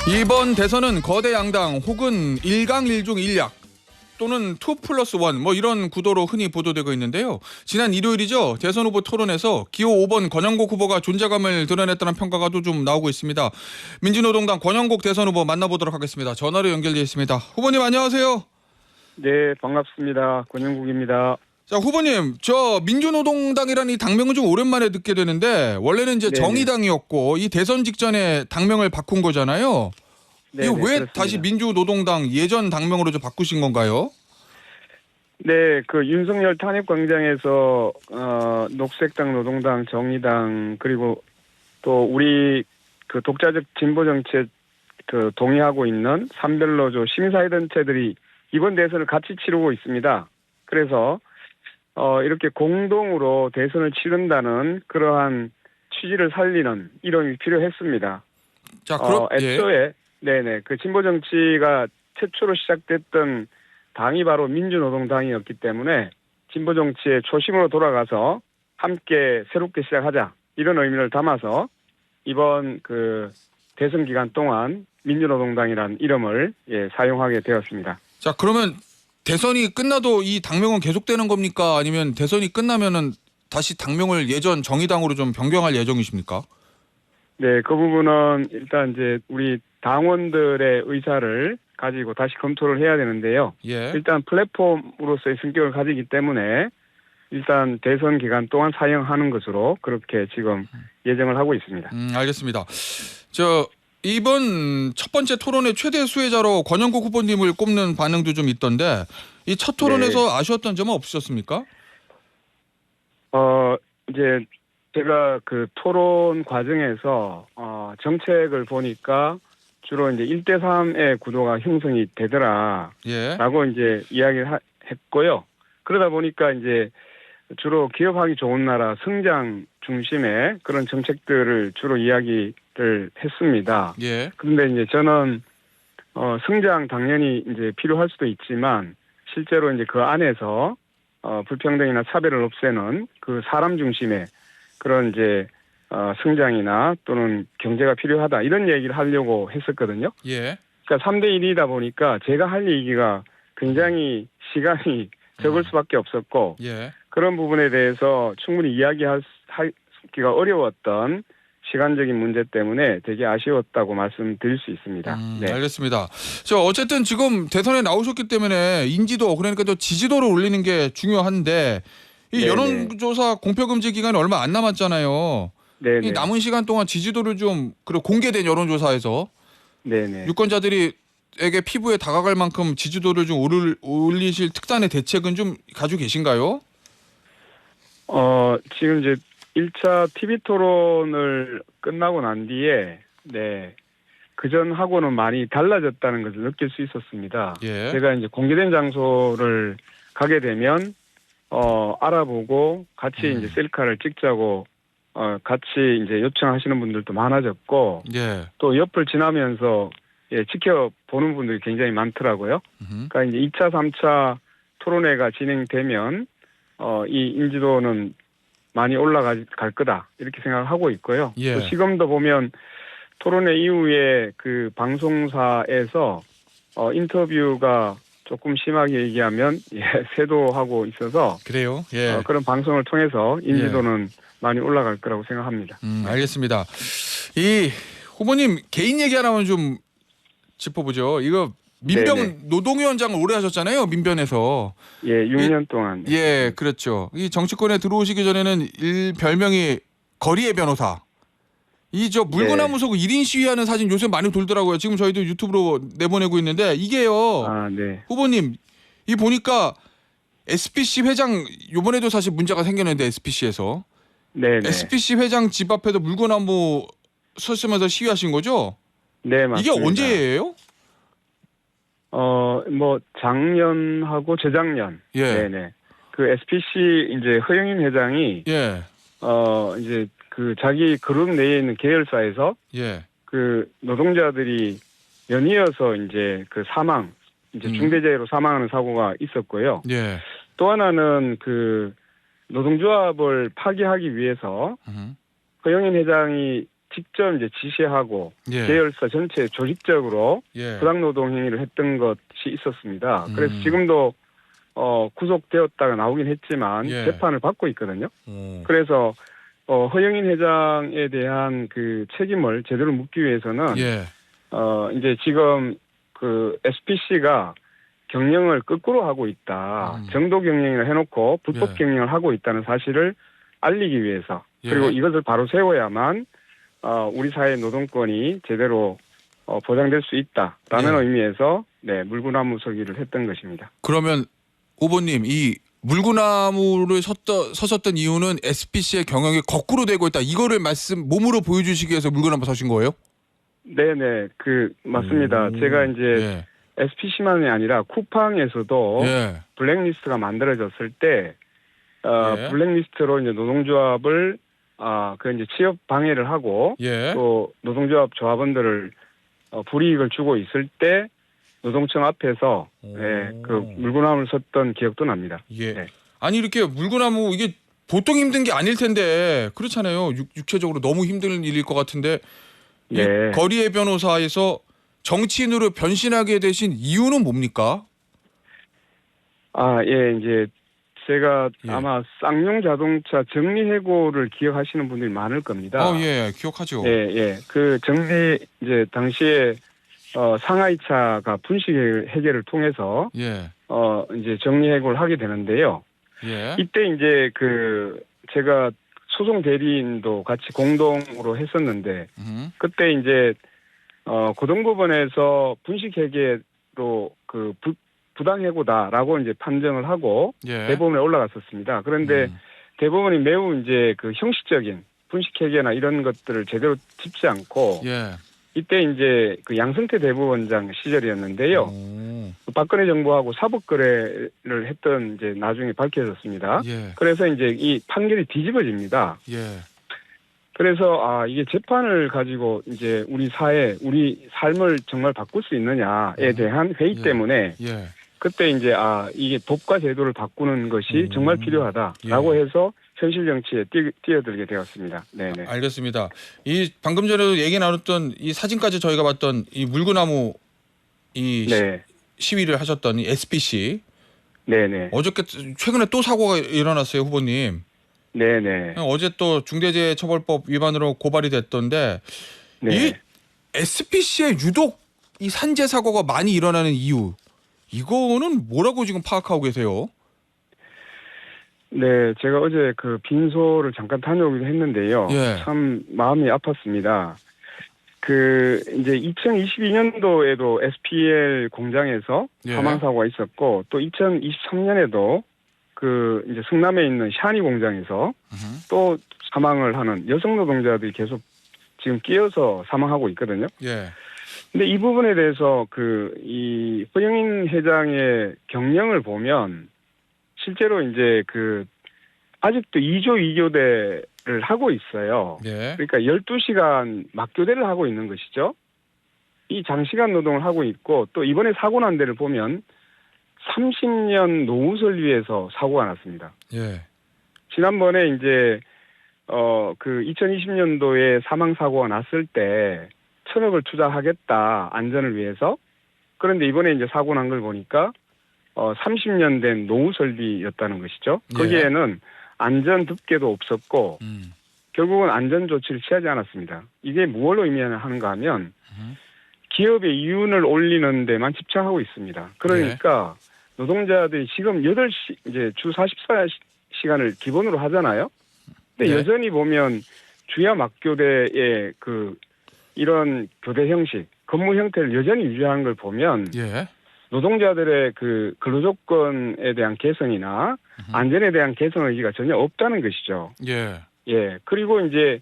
이번 대선은 거대 양당 혹은 일강일중 일약 또는 2+1 뭐 이런 구도로 흔히 보도되고 있는데요. 지난 일요일이죠. 대선 후보 토론에서 기호 5번 권영국 후보가 존재감을 드러냈다는 평가가 또 좀 나오고 있습니다. 민주노동당 권영국 대선 후보 만나보도록 하겠습니다. 전화로 연결되어 있습니다. 후보님 안녕하세요. 네, 반갑습니다. 권영국입니다. 자, 후보님, 저 민주노동당이라는 이 당명은 좀 오랜만에 듣게 되는데 원래는 이제 네네. 정의당이었고 이 대선 직전에 당명을 바꾼 거잖아요. 네, 이거 네, 왜 그렇습니다. 다시 민주노동당 예전 당명으로 좀 바꾸신 건가요? 네, 그 윤석열 탄핵 광장에서 녹색당, 노동당, 정의당 그리고 또 우리 그 독자적 진보 정책 그 동의하고 있는 산별노조 시민사회 단체들이 이번 대선을 같이 치르고 있습니다. 그래서 이렇게 공동으로 대선을 치른다는 그러한 취지를 살리는 이름이 필요했습니다. 자, 그럼 애초에 네네 그 진보 정치가 최초로 시작됐던 당이 바로 민주노동당이었기 때문에 진보 정치의 초심으로 돌아가서 함께 새롭게 시작하자 이런 의미를 담아서 이번 그 대선 기간 동안 민주노동당이라는 이름을 사용하게 되었습니다. 자, 그러면 대선이 끝나도 이 당명은 계속되는 겁니까? 아니면 대선이 끝나면은 다시 당명을 예전 정의당으로 좀 변경할 예정이십니까? 네, 그 부분은 일단 이제 우리 당원들의 의사를 가지고 다시 검토를 해야 되는데요. 예. 일단 플랫폼으로서의 성격을 가지기 때문에 일단 대선 기간 동안 사용하는 것으로 그렇게 지금 예정을 하고 있습니다. 알겠습니다. 저 이번 첫 번째 토론의 최대 수혜자로 권영국 후보님을 꼽는 반응도 좀 있던데 이 첫 토론에서 아쉬웠던 점은 없으셨습니까? 이제 제가 그 토론 과정에서 정책을 보니까 주로 이제 1대3의 구도가 형성이 되더라라고 예. 이제 이야기를 했고요. 그러다 보니까 이제 주로 기업하기 좋은 나라 성장 중심의 그런 정책들을 주로 이야기를 했습니다. 예. 그런데 이제 저는 성장 당연히 이제 필요할 수도 있지만 실제로 이제 그 안에서 불평등이나 차별을 없애는 그 사람 중심의 그런 이제 성장이나 또는 경제가 필요하다 이런 얘기를 하려고 했었거든요. 예. 그러니까 3대 1이다 보니까 제가 할 얘기가 굉장히 시간이 적을 수밖에 없었고 예. 그런 부분에 대해서 충분히 이야기하기가 어려웠던 시간적인 문제 때문에 되게 아쉬웠다고 말씀드릴 수 있습니다. 네. 알겠습니다. 저 어쨌든 지금 대선에 나오셨기 때문에 인지도 그러니까 저 지지도를 올리는 게 중요한데 이 네네. 여론조사 공표금지 기간이 얼마 안 남았잖아요. 네네. 이 남은 시간 동안 지지도를 좀 그리고 공개된 여론조사에서 네네. 유권자들에게 피부에 다가갈 만큼 지지도를 좀 올리실 특단의 대책은 좀 가지고 계신가요? 지금 이제 1차 TV 토론을 끝나고 난 뒤에 그전하고는 많이 달라졌다는 것을 느낄 수 있었습니다. 예. 제가 이제 공개된 장소를 가게 되면 알아보고 같이 이제 셀카를 찍자고 같이 이제 요청하시는 분들도 많아졌고 예. 또 옆을 지나면서 지켜보는 분들이 굉장히 많더라고요. 그러니까 이제 2차, 3차 토론회가 진행되면 이 인지도는 많이 올라갈 거다 이렇게 생각하고 있고요. 예. 또 지금도 보면 토론회 이후에 그 방송사에서 인터뷰가 조금 심하게 얘기하면 세도하고 있어서 그래요. 예. 그런 방송을 통해서 인지도는 많이 올라갈 거라고 생각합니다. 알겠습니다. 이 후보님 개인 얘기 하나만 좀 짚어보죠. 이거 민변 네네. 노동위원장을 오래 하셨잖아요. 민변에서. 6년 동안. 예, 그렇죠. 이 정치권에 들어오시기 전에는 별명이 거리의 변호사. 이 저 물구나무 서고 1인 시위하는 사진 요새 많이 돌더라고요. 지금 저희도 유튜브로 내보내고 있는데 이게요. 네. 후보님 이 보니까 SPC 회장 요번에도 사실 문제가 생겼는데 SPC에서 네네. SPC 회장 집 앞에도 물구나무 서시면서 시위하신 거죠? 네, 맞습니다. 이게 언제예요? 뭐 작년하고 재작년. 예. 네네. 그 SPC 이제 허영인 회장이 예. 이제 그 자기 그룹 내에 있는 계열사에서 예. 그 노동자들이 연이어서 이제 그 사망, 이제 중대재해로 사망하는 사고가 있었고요. 예. 또 하나는 그 노동조합을 파기하기 위해서 허영인 회장이 직접 이제 지시하고 예. 계열사 전체에 조직적으로 예. 부당노동 행위를 했던 것이 있었습니다. 그래서 음. 지금도 구속되었다가 나오긴 했지만 예. 재판을 받고 있거든요. 오. 그래서 허영인 회장에 대한 그 책임을 제대로 묻기 위해서는 예. 이제 지금 그 SPC가 경영을 거꾸로 하고 있다. 정도 경영을 해놓고 불법 예. 경영을 하고 있다는 사실을 알리기 위해서 예. 그리고 이것을 바로 세워야만 우리 사회 노동권이 제대로 보장될 수 있다라는 예. 의미에서 네, 물구나무 서기를 했던 것입니다. 그러면 후보님 이 물구나무를 섰었던 이유는 SPC의 경영이 거꾸로 되고 있다. 이거를 몸으로 보여주시기 위해서 물구나무 서신 거예요? 네네, 맞습니다. 제가 이제 예. SPC만이 아니라 쿠팡에서도 예. 블랙리스트가 만들어졌을 때 예. 블랙리스트로 이제 노동조합을 그 이제 취업 방해를 하고 예. 또 노동조합 조합원들을 불이익을 주고 있을 때 노동청 앞에서 그 물구나무를 섰던 기억도 납니다. 예. 네. 아니 이렇게 물구나무 이게 보통 힘든 게 아닐 텐데 그렇잖아요. 육체적으로 너무 힘든 일일 것 같은데 이 네. 거리의 변호사에서 정치인으로 변신하게 되신 이유는 뭡니까? 예, 이제 제가 예. 아마 쌍용 자동차 정리해고를 기억하시는 분들이 많을 겁니다. 예, 기억하죠. 예, 예. 그 이제 당시에 상하이차가 분식 해결을 통해서 예. 이제 정리해고를 하게 되는데요. 예. 이때 이제 제가 소송 대리인도 같이 공동으로 했었는데 그때 이제 고등법원에서 분식 회계로 부당해고다라고 이제 판정을 하고 예. 대법원에 올라갔었습니다. 그런데 대법원이 매우 이제 형식적인 분식 회계나 이런 것들을 제대로 짚지 않고 예. 이때 이제 양승태 대법원장 시절이었는데요. 박근혜 정부하고 사법 거래를 했던 이제 나중에 밝혀졌습니다. 예. 그래서 이제 이 판결이 뒤집어집니다. 예. 그래서 이게 재판을 가지고 이제 우리 삶을 정말 바꿀 수 있느냐에 대한 회의 예. 때문에 예. 그때 이제 이게 법과 제도를 바꾸는 것이 정말 필요하다라고 예. 해서 현실 정치에 뛰어들게 되었습니다. 네네. 알겠습니다. 이 방금 전에도 얘기 나눴던 이 사진까지 저희가 봤던 이 물구나무 네. 시위를 하셨던 이 SPC. 네네. 어저께 최근에 또 사고가 일어났어요, 후보님. 네네. 어제 또 중대재해처벌법 위반으로 고발이 됐던데 네. 이 SPC에 유독 이 산재 사고가 많이 일어나는 이유 이거는 뭐라고 지금 파악하고 계세요? 네, 제가 어제 빈소를 잠깐 다녀오기도 했는데요. 예. 참 마음이 아팠습니다. 이제 2022년도에도 SPL 공장에서 예. 사망 사고가 있었고 또 2023년에도 이제 성남에 있는 샤니 공장에서 또 사망을 하는 여성 노동자들이 계속 지금 끼어서 사망하고 있거든요. 예. 근데 이 부분에 대해서 이 허영인 회장의 경영을 보면 실제로 이제 아직도 2조 2교대를 하고 있어요. 예. 그러니까 12시간 막교대를 하고 있는 것이죠. 이 장시간 노동을 하고 있고 또 이번에 사고 난 데를 보면 30년 노후설 위에서 사고가 났습니다. 예. 지난번에 이제 2020년도에 사망 사고가 났을 때 1,000억을 투자하겠다 안전을 위해서. 그런데 이번에 이제 사고 난 걸 보니까 30년 된 노후 설비였다는 것이죠. 예. 거기에는 안전 덮개도 없었고 결국은 안전 조치를 취하지 않았습니다. 이게 무엇을 의미하는가 하면 기업의 이윤을 올리는 데만 집착하고 있습니다. 그러니까 노동자들이 지금 8시 이제 주 44시간을 기본으로 하잖아요. 근데 네. 여전히 보면 주야 막교대의 이런 교대 형식, 근무 형태를 여전히 유지하는 걸 보면 예. 노동자들의 근로조건에 대한 개선이나 안전에 대한 개선 의지가 전혀 없다는 것이죠. 예. 예. 그리고 이제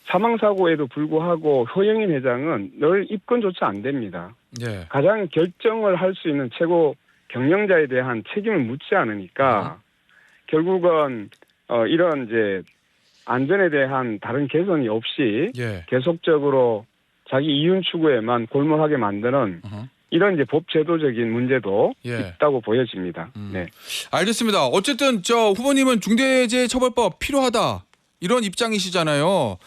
사망사고에도 불구하고 허영인 회장은 늘 입건조차 안 됩니다. 예. 가장 결정을 할 수 있는 최고 경영자에 대한 책임을 묻지 않으니까 결국은 이런 이제 안전에 대한 다른 개선이 없이 예. 계속적으로 자기 이윤 추구에만 골몰하게 만드는 이런 이제 법 제도적인 문제도 예. 있다고 보여집니다. 네. 알겠습니다. 어쨌든 후보님은 중대재해처벌법 필요하다 이런 입장이시잖아요.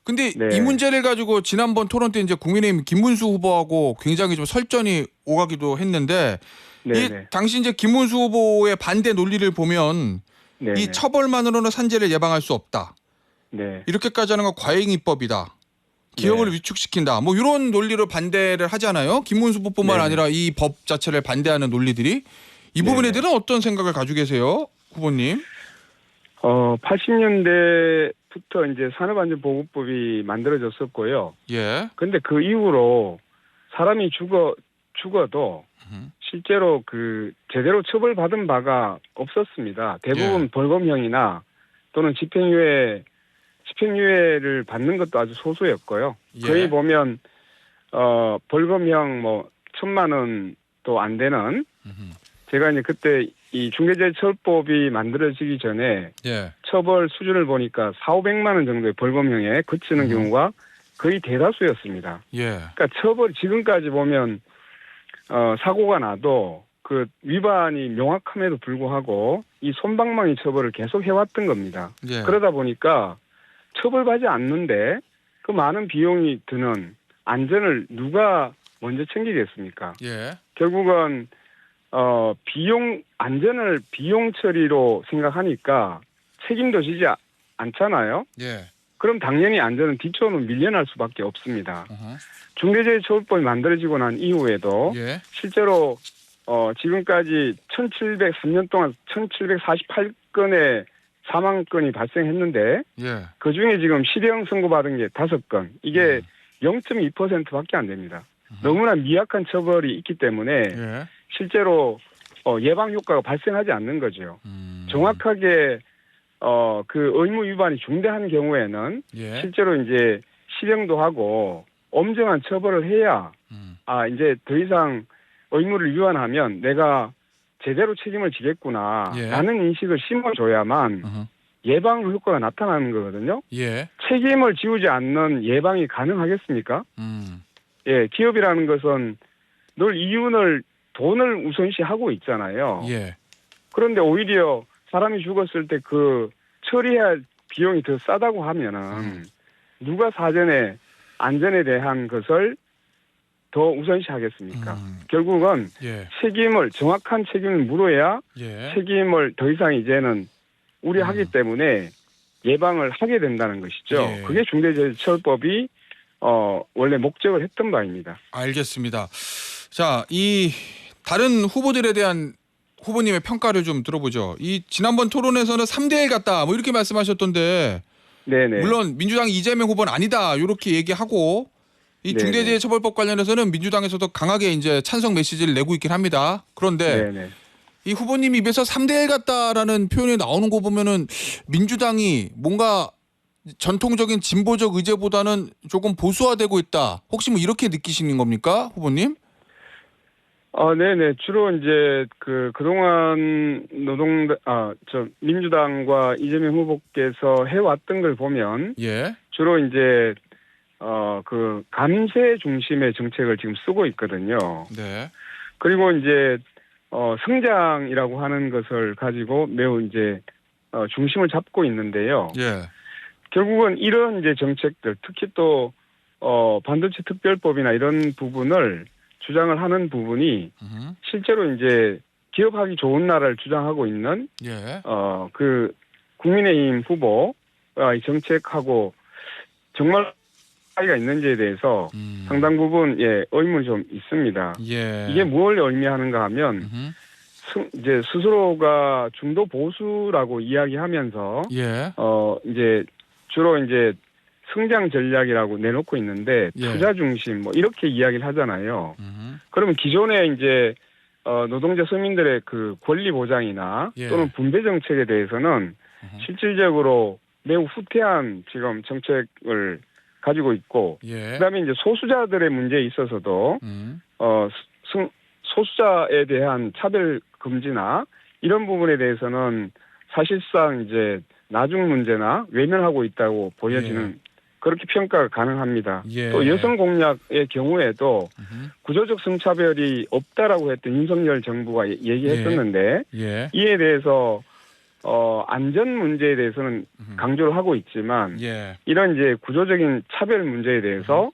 근데 네. 이 문제를 가지고 지난번 토론 때 이제 국민의힘 김문수 후보하고 굉장히 좀 설전이 오가기도 했는데 이 네네. 당시 이제 김문수 후보의 반대 논리를 보면 이 네네. 처벌만으로는 산재를 예방할 수 없다. 네. 이렇게까지 하는 건 과잉입법이다. 기업을 네. 위축시킨다. 뭐 이런 논리로 반대를 하잖아요. 김문수 후보뿐만 네네. 아니라 이 법 자체를 반대하는 논리들이 이 부분에 네네. 대해서는 어떤 생각을 가지고 계세요, 후보님? 80년대부터 이제 산업안전보건법이 만들어졌었고요. 예. 근데 그 이후로 사람이 죽어도 음. 실제로 그 제대로 처벌받은 바가 없었습니다. 대부분 예. 벌금형이나 또는 집행유예를 받는 것도 아주 소수였고요. 예. 거의 보면 벌금형 뭐 1,000만 원도 안 되는, 음흠. 제가 이제 그때 이 중대재해처벌법이 만들어지기 전에 예. 처벌 수준을 보니까 4,500만 원 정도의 벌금형에 그치는 경우가 거의 대다수였습니다. 예. 그러니까 처벌 지금까지 보면 사고가 나도 그 위반이 명확함에도 불구하고 이 솜방망이 처벌을 계속 해왔던 겁니다. 예. 그러다 보니까 처벌받지 않는데 그 많은 비용이 드는 안전을 누가 먼저 챙기겠습니까? 예. 결국은 안전을 비용 처리로 생각하니까 책임도 지지 않잖아요. 예. 그럼 당연히 안전은 뒤처로 밀려날 수밖에 없습니다. 어허. 중대재해처벌법이 만들어지고 난 이후에도 예. 실제로 지금까지 1,703년 동안 1,748건의 사망건이 발생했는데 예. 그중에 지금 실형 선고받은 게 5건. 이게 0.2%밖에 안 됩니다. 너무나 미약한 처벌이 있기 때문에 예. 실제로 예방 효과가 발생하지 않는 거죠. 정확하게 그 의무 위반이 중대한 경우에는 예. 실제로 이제 실형도 하고 엄정한 처벌을 해야 이제 더 이상 의무를 위반하면 내가 제대로 책임을 지겠구나 예. 라는 인식을 심어줘야만 어허. 예방 효과가 나타나는 거거든요. 예. 책임을 지우지 않는 예방이 가능하겠습니까? 예, 기업이라는 것은 늘 돈을 우선시하고 있잖아요. 예. 그런데 오히려 사람이 죽었을 때 그 처리할 비용이 더 싸다고 하면은 누가 사전에 안전에 대한 것을 더 우선시하겠습니까? 결국은 예. 정확한 책임을 물어야 예. 책임을 더 이상 이제는 우려하기 때문에 예방을 하게 된다는 것이죠. 예. 그게 중대재해처벌법이 원래 목적을 했던 바입니다. 알겠습니다. 자, 이 다른 후보들에 대한 후보님의 평가를 좀 들어보죠. 이 지난번 토론에서는 3대1 같다 뭐 이렇게 말씀하셨던데 네네. 물론 민주당 이재명 후보는 아니다 이렇게 얘기하고 이 네네. 중대재해처벌법 관련해서는 민주당에서도 강하게 이제 찬성 메시지를 내고 있긴 합니다. 그런데 네네. 이 후보님 입에서 3대1 같다라는 표현이 나오는 거 보면은 민주당이 뭔가 전통적인 진보적 의제보다는 조금 보수화되고 있다. 혹시 뭐 이렇게 느끼시는 겁니까, 후보님? 네네. 주로 이제 그동안 민주당과 이재명 후보께서 해왔던 걸 보면 예. 주로 이제 그 감세 중심의 정책을 지금 쓰고 있거든요. 네. 그리고 이제 성장이라고 하는 것을 가지고 매우 이제 중심을 잡고 있는데요. 예. 결국은 이런 이제 정책들, 특히 또 반도체 특별법이나 이런 부분을 주장을 하는 부분이 실제로 이제 기업하기 좋은 나라를 주장하고 있는 예. 그 국민의힘 후보가 이 정책하고 정말 차이가 있는지에 대해서 상당 부분 의문이 좀 있습니다. 예. 이게 뭘 의미하는가 하면 이제 스스로가 중도 보수라고 이야기하면서 예. 이제 주로 이제 성장 전략이라고 내놓고 있는데 예. 투자 중심 뭐 이렇게 이야기를 하잖아요. 그러면 기존에 이제 노동자 서민들의 그 권리 보장이나 예. 또는 분배 정책에 대해서는 실질적으로 매우 후퇴한 지금 정책을 가지고 있고 예. 그다음에 이제 소수자들의 문제에 있어서도 소수자에 대한 차별 금지나 이런 부분에 대해서는 사실상 이제 나중 문제나 외면하고 있다고 보여지는 그렇게 평가가 가능합니다. 예. 또 여성 공약의 경우에도 구조적 성차별이 없다라고 했던 윤석열 정부가 얘기했었는데 예. 이에 대해서 안전 문제에 대해서는 강조를 하고 있지만 예. 이런 이제 구조적인 차별 문제에 대해서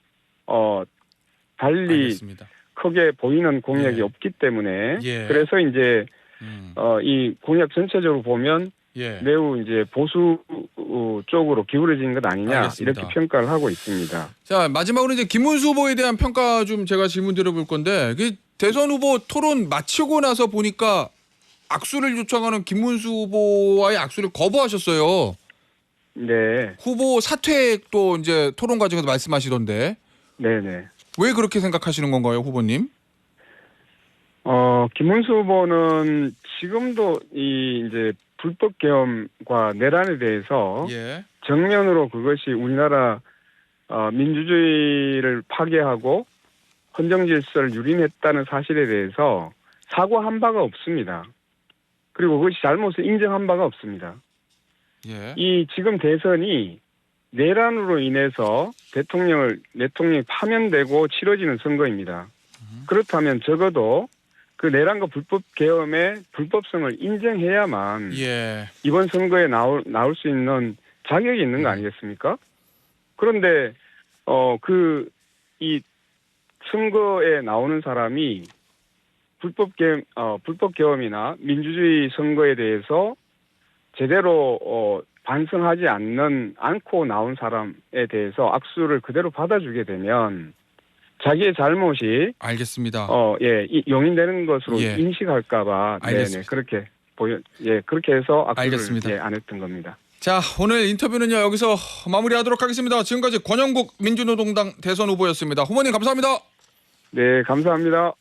달리 알겠습니다. 크게 보이는 공약이 예. 없기 때문에 예. 그래서 이제 이 공약 전체적으로 보면 예. 매우 이제 보수 쪽으로 기울어진 것 아니냐 알겠습니다. 이렇게 평가를 하고 있습니다. 자, 마지막으로 이제 김문수 후보에 대한 평가 좀 제가 질문 드려볼 건데, 그 대선 후보 토론 마치고 나서 보니까 악수를 요청하는 김문수 후보와의 악수를 거부하셨어요. 네, 후보 사퇴 또 이제 토론 과정에서 말씀하시던데 네. 왜 그렇게 생각하시는 건가요, 후보님? 김문수 후보는 지금도 이 이제 불법 계엄과 내란에 대해서 예. 정면으로 그것이 우리나라 민주주의를 파괴하고 헌정 질서를 유린했다는 사실에 대해서 사과한 바가 없습니다. 그리고 그것이 잘못을 인정한 바가 없습니다. 예. 이 지금 대선이 내란으로 인해서 대통령이 파면되고 치러지는 선거입니다. 그렇다면 적어도 그 내란과 불법 계엄의 불법성을 인정해야만 예. 이번 선거에 나올 수 있는 자격이 있는 거 아니겠습니까? 그런데 이 선거에 나오는 사람이 불법 계엄이나 민주주의 선거에 대해서 제대로 반성하지 않고 나온 사람에 대해서 악수를 그대로 받아주게 되면 자기의 잘못이 알겠습니다. 용인되는 것으로 예. 인식할까봐 알겠습니다. 그렇게 그렇게 해서 악수를 알겠습니다. 안 했던 겁니다. 자, 오늘 인터뷰는요 여기서 마무리하도록 하겠습니다. 지금까지 권영국 민주노동당 대선 후보였습니다. 후보님 감사합니다. 네, 감사합니다.